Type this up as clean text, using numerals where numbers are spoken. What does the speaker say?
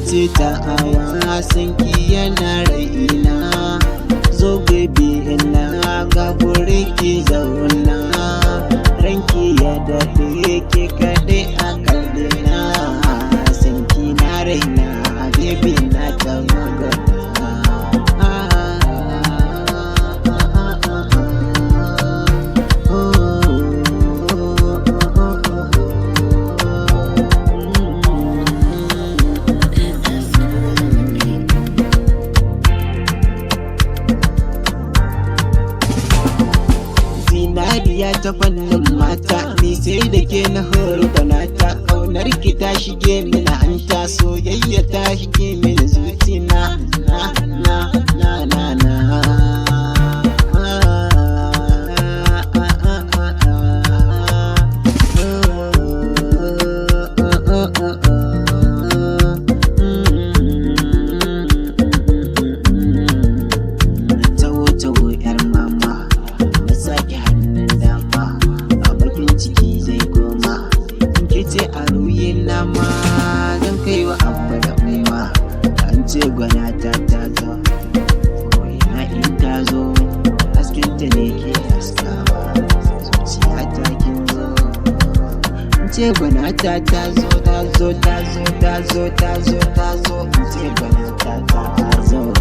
Kece Tawa sanki yana raina. Zo baby ina ga guri ki zauna. Ranki ya daɗe ke kaɗai a kallina. Sanki na raina baby na ta magana. Zinariya ta fannin mata, ni sai da ke na horo nata. Ƙaunar ki ta shige mini hanta, soyayya ta shige mini zuciya. A ruyin nama zan kai wa abba da maiwa. An ce gwanata ta zo, ko'ina in ta zo haskinta ne ke haskawa. Zuciya ta kin zo. An ce gwanata ta zo, ta zo, ta zo, ta zo, ta zo, ta zo. An ce gwanata ta zo.